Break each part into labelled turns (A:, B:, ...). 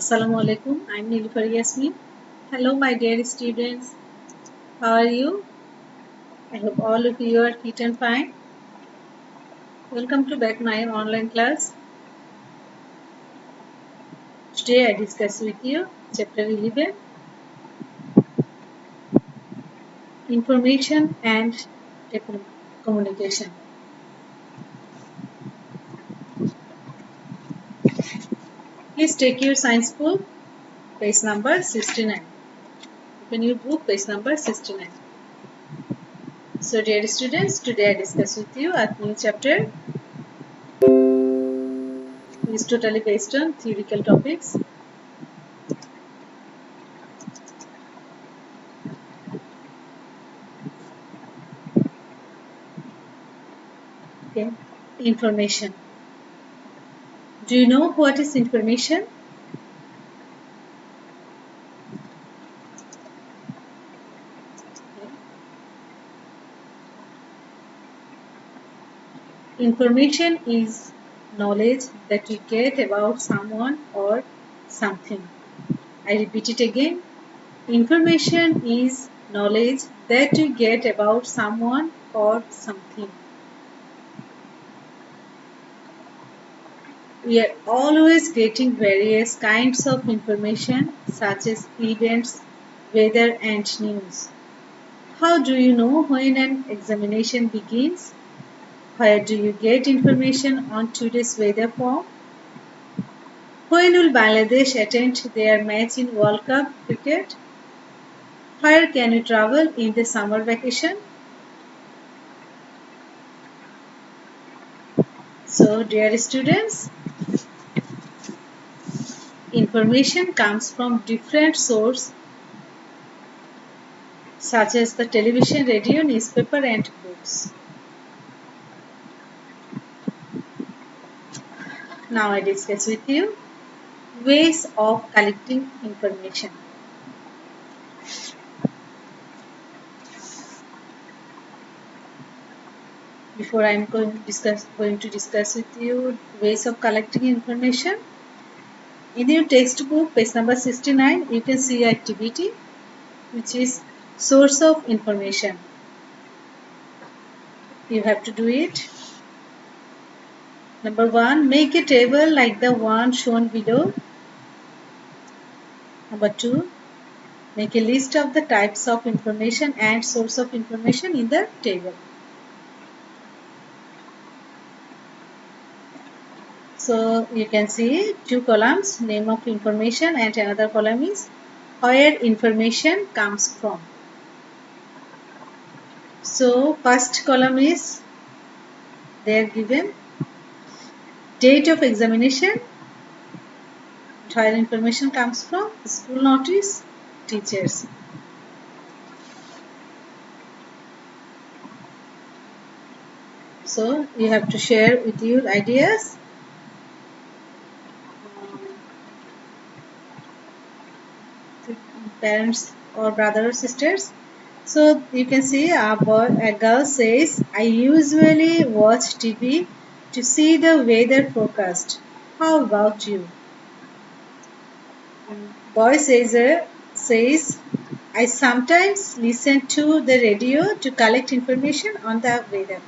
A: Assalamu alaikum. I'm Nilufar Yasmin. Hello, my dear students. How are you? I hope all of you are fit and fine. Welcome to back my online class. Today I discuss with you chapter 11, Information and Communication. Please take your science book, page number 69. Open your book, page number 69. So, dear students, today I discuss with you a new chapter. It is totally based on theoretical topics. Okay. Information. Do you know what is information? Information is knowledge that you get about someone or something. I repeat it again. Information is knowledge that you get about someone or something. We are always getting various kinds of information such as events, weather and news. How do you know when an examination begins? Where do you get information on today's weather form? When will Bangladesh attend their match in World Cup cricket? Where can you travel in the summer vacation? So, dear students, information comes from different sources such as the television, radio, newspaper and books. Now I discuss with you ways of collecting information. Before I am going to discuss with you ways of collecting information, in your textbook, page number 69, you can see activity which is source of information. You have to do it. Number 1, make a table like the one shown below. Number 2, make a list of the types of information and source of information in the table. So you can see two columns, name of information, and another column is where information comes from. So first column is there given date of examination, where information comes from, school notice, teachers. So you have to share with your ideas. Parents or brother or sisters. So you can see a girl says, I usually watch TV to see the weather forecast. How about you? Boy says, I sometimes listen to the radio to collect information on the weather.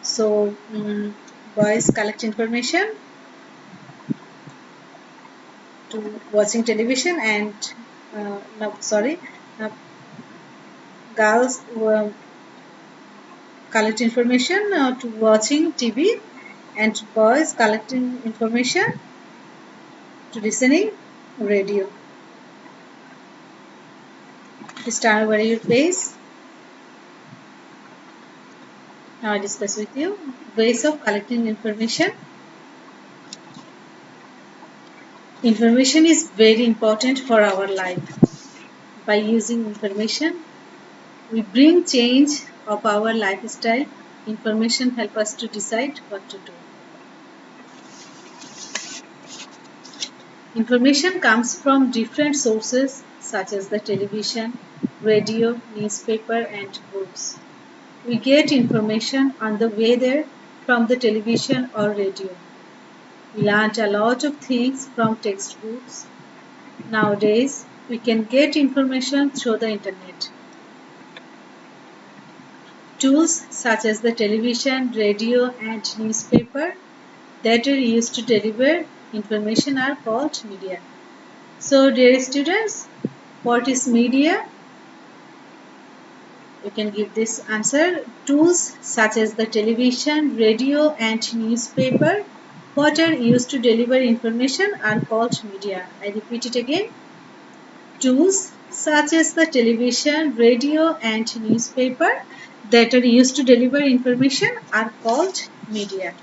A: So boys collect information to watching television and girls collect information to watching TV and boys collecting information to listening radio. Please turn over your page. Now I discuss with you ways of collecting information. Information is very important for our life. By using information, we bring change of our lifestyle. Information helps us to decide what to do. Information comes from different sources such as the television, radio, newspaper and books. We get information on the weather from the television or radio. We learned a lot of things from textbooks. Nowadays, we can get information through the internet. Tools such as the television, radio, and newspaper that are used to deliver information are called media. So, dear students, what is media? You can give this answer. Tools such as the television, radio, and newspaper what are used to deliver information are called media. I repeat it again. Tools such as the television, radio, and newspaper that are used to deliver information are called media.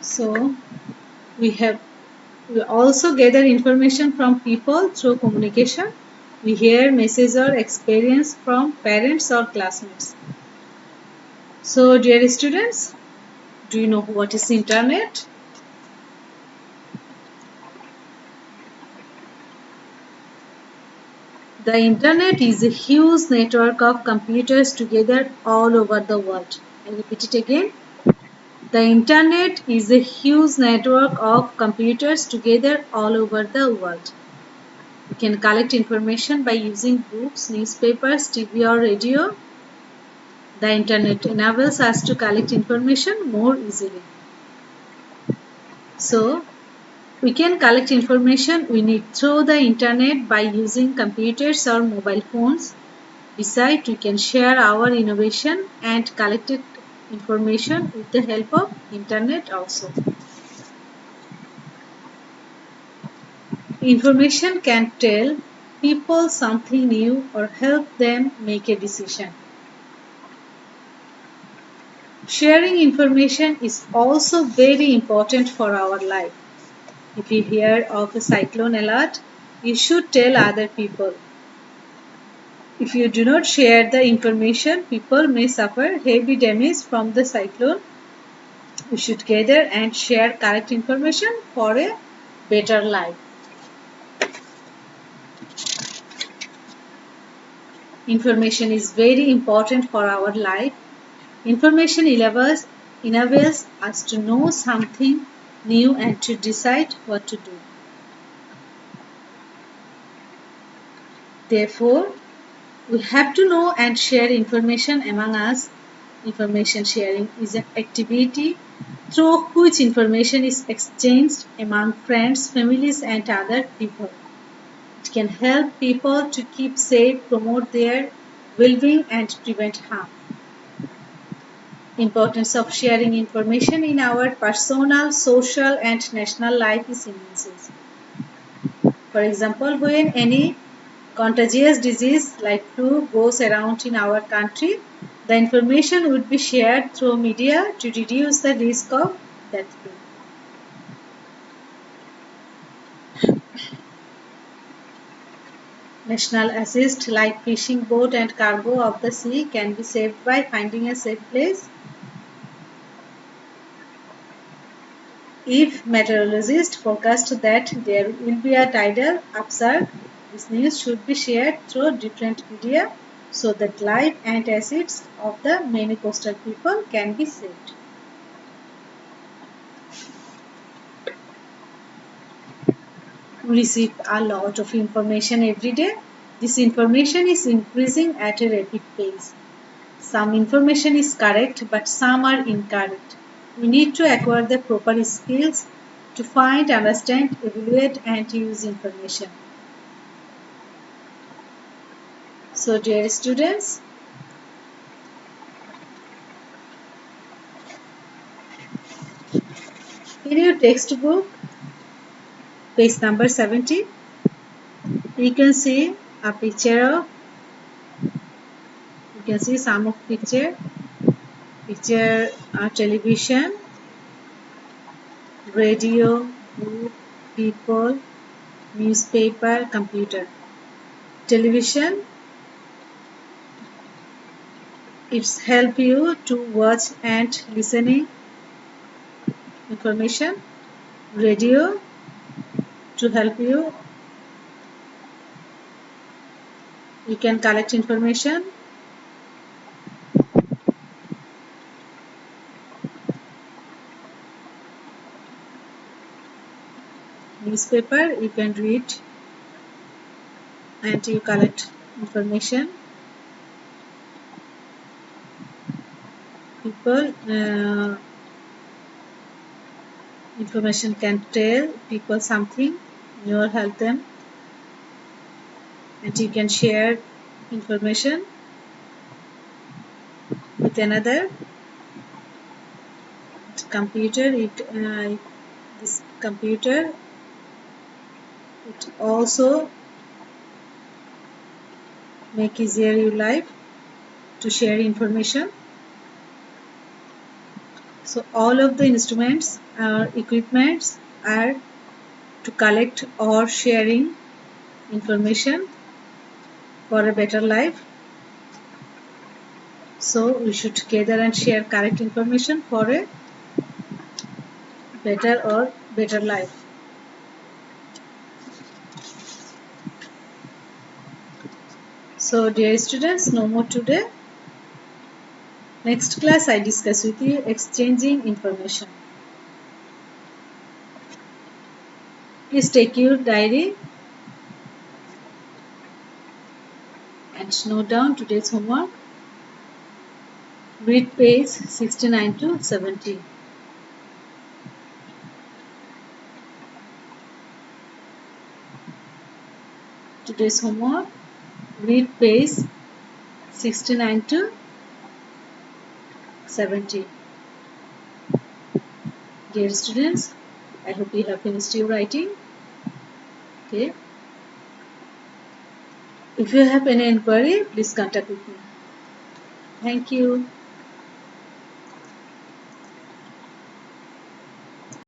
A: So we also gather information from people through communication. We hear messages or experience from parents or classmates. So dear students, do you know what is internet? The internet is a huge network of computers together all over the world. I repeat it again. The internet is a huge network of computers together all over the world. We can collect information by using books, newspapers, TV or radio. The internet enables us to collect information more easily. So, we can collect information we need through the internet by using computers or mobile phones. Besides, we can share our innovation and collected information with the help of internet also. Information can tell people something new or help them make a decision. Sharing information is also very important for our life. If you hear of a cyclone alert, you should tell other people. If you do not share the information, people may suffer heavy damage from the cyclone. We should gather and share correct information for a better life. Information is very important for our life. Information enables us to know something new and to decide what to do. Therefore, we have to know and share information among us. Information sharing is an activity through which information is exchanged among friends, families, and other people. It can help people to keep safe, promote their well-being, and prevent harm. Importance of sharing information in our personal, social, and national life is immense. For example, when any contagious disease like flu goes around in our country, the information would be shared through media to reduce the risk of that flu. National assist like fishing boat and cargo of the sea can be saved by finding a safe place. If meteorologists forecast that there will be a tidal upsurge, this news should be shared through different media so that life and assets of the many coastal people can be saved. We receive a lot of information every day. This information is increasing at a rapid pace. Some information is correct, but some are incorrect. We need to acquire the proper skills to find, understand, evaluate, and use information. So, dear students, in your textbook, page number 70, you can see a picture of, you can see some of picture television, radio, book, people, newspaper, computer. Television, it's help you to watch and listening information. Radio to help you You can collect information. Newspaper, you can read and you collect information. People, information can tell people something, you will help them, and you can share information with another. Computer, this computer, it also make easier your life to share information. So all of the instruments or equipments are to collect or sharing information for a better life. So we should gather and share correct information for a better life. So dear students, no more today. Next class I discuss with you exchanging information. Please take your diary and note down today's homework. Read page 69 to 70. Today's homework. Read page 69 to 70. Dear students, I hope you have finished your writing. Okay. If you have any inquiry, please contact with me. Thank you.